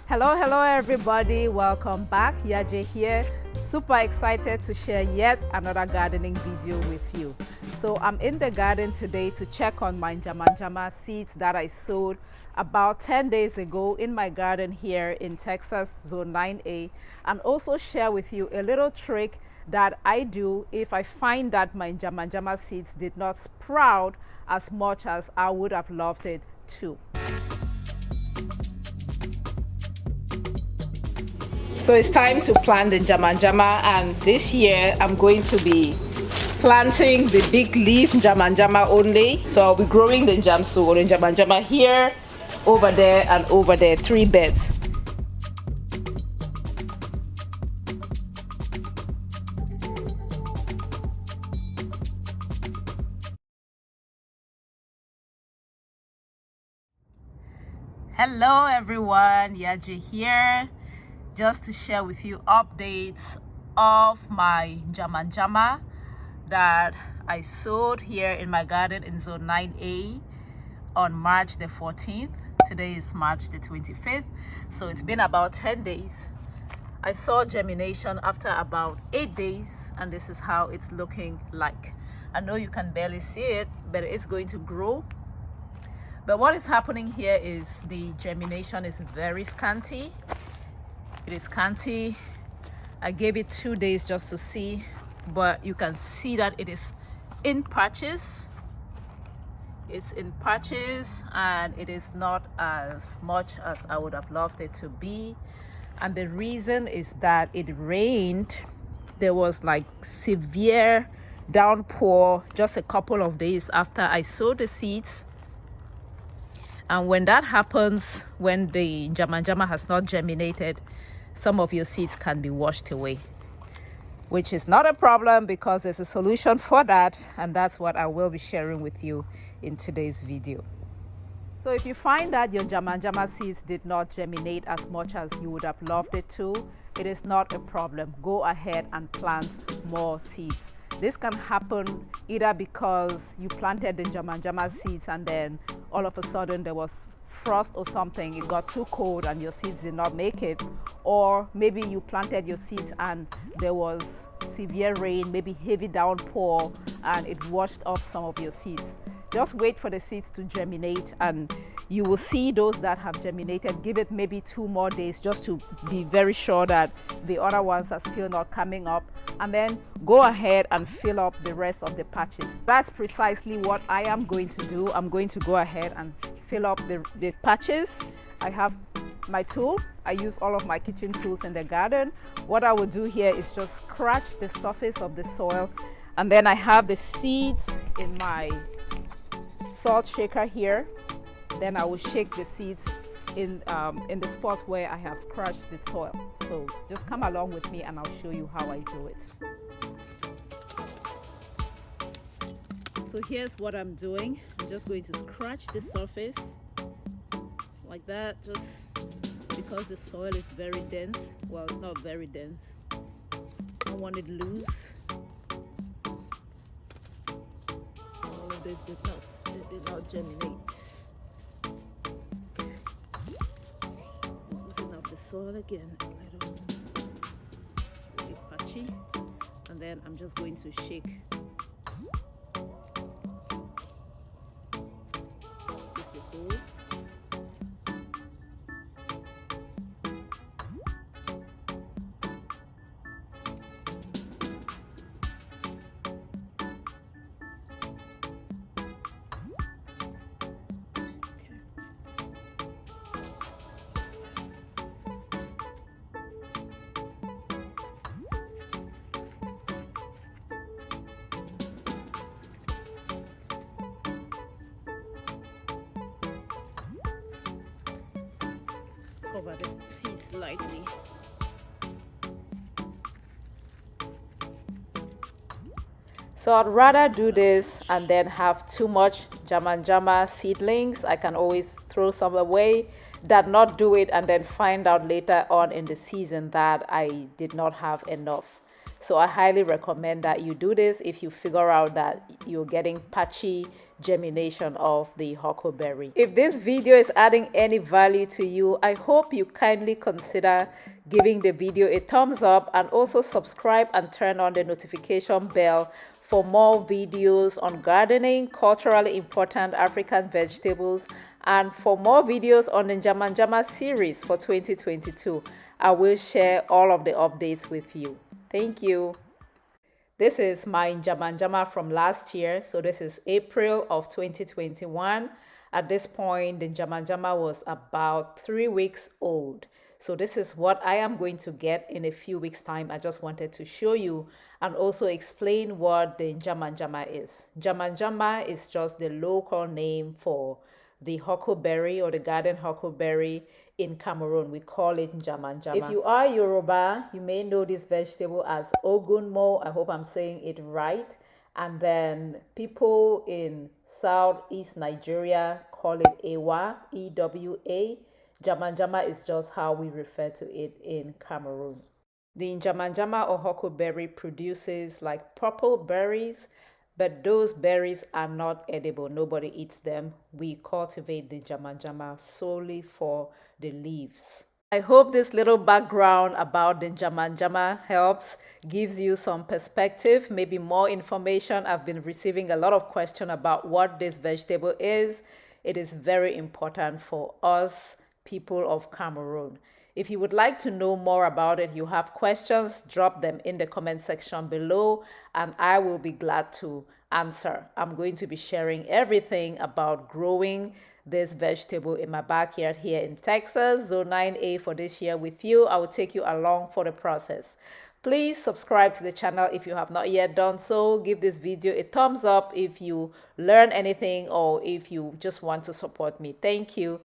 Hello everybody, welcome back. Yaje here, super excited to share yet another gardening video with you. So I'm in the garden today to check on my Njama Njama seeds that I sowed about 10 days ago in my garden here in Texas, zone 9A, and also share with you a little trick that I do if I find that my Njama Njama seeds did not sprout as much as I would have loved it to. So it's time to plant the Njama Njama, and this year I'm going to be planting the big leaf Njama Njama only. So I'll be growing the Njama Njama here, over there, and over there, 3 beds. Hello everyone, Yaje here, just to share with you updates of my Njama Njama that I sowed here in my garden in zone 9A on March the 14th. Today is March the 25th, so it's been about 10 days. I saw germination after about 8 days, and this is how it's looking like. I know you can barely see it, but it's going to grow. But what is happening here is the germination is very scanty. It is scanty. I gave it 2 days just to see, but you can see that it is in patches. It's in patches, and it is not as much as I would have loved it to be. And the reason is that it rained. There was like severe downpour just a couple of days after I sowed the seeds. And when that happens, when the Njama Njama has not germinated, some of your seeds can be washed away, which is not a problem because there's a solution for that, and that's what I will be sharing with you in today's video. So if you find that your Njama Njama seeds did not germinate as much as you would have loved it to, it is not a problem. Go ahead and plant more seeds. This can happen either because you planted the Njama Njama seeds and then all of a sudden there was frost or something, it got too cold and your seeds did not make it, or maybe you planted your seeds and there was severe rain, maybe heavy downpour, and it washed off some of your seeds. Just wait for the seeds to germinate, and you will see those that have germinated. Give it maybe 2 more days just to be very sure that the other ones are still not coming up, and then go ahead and fill up the rest of the patches. That's precisely what I am going to do. I'm going to go ahead and fill up the patches. I have my tool. I use all of my kitchen tools in the garden. What I will do here is just scratch the surface of the soil, and then I have the seeds in my salt shaker here. Then I will shake the seeds in the spot where I have scratched the soil. So just come along with me and I'll show you how I do it. So here's what I'm doing. I'm just going to scratch the surface like that, just because the soil is very dense. Well, it's not very dense. I want it loose. All of this did not germinate. Okay. Loosen up the soil again a little. It's really patchy. And then I'm just going to shake cover the seeds lightly. So I'd rather do this and then have too much Njama Njama seedlings. I can always throw some away, than not do it and then find out later on in the season that I did not have enough. So I highly recommend that you do this if you figure out that you're getting patchy germination of the huckleberry. If this video is adding any value to you, I hope you kindly consider giving the video a thumbs up and also subscribe and turn on the notification bell for more videos on gardening, culturally important African vegetables, and for more videos on the Njama Njama series for 2022. I will share all of the updates with you. Thank you. This is my Njama Njama from last year. So this is April of 2021. At this point, the Njama Njama was about 3 weeks old. So this is what I am going to get in a few weeks' time. I just wanted to show you and also explain what the Njama Njama is. Njama Njama is just the local name for the huckleberry or the garden huckleberry in Cameroon. We call it Njama Njama. If you are Yoruba, you may know this vegetable as ogunmo. I hope I'm saying it right. And then people in southeast Nigeria call it ewa, E-W-A. Njama Njama is just how we refer to it in Cameroon. The Njama Njama or huckleberry produces like purple berries, but those berries are not edible. Nobody eats them. We cultivate the Njama Njama solely for the leaves. I hope this little background about the Njama Njama helps, gives you some perspective, maybe more information. I've been receiving a lot of questions about what this vegetable is. It is very important for us people of Cameroon. If you would like to know more about it, you have questions, drop them in the comment section below and I will be glad to answer. I'm going to be sharing everything about growing this vegetable in my backyard here in Texas, Zone 9A for this year with you. I will take you along for the process. Please subscribe to the channel if you have not yet done so. Give this video a thumbs up if you learn anything or if you just want to support me. Thank you.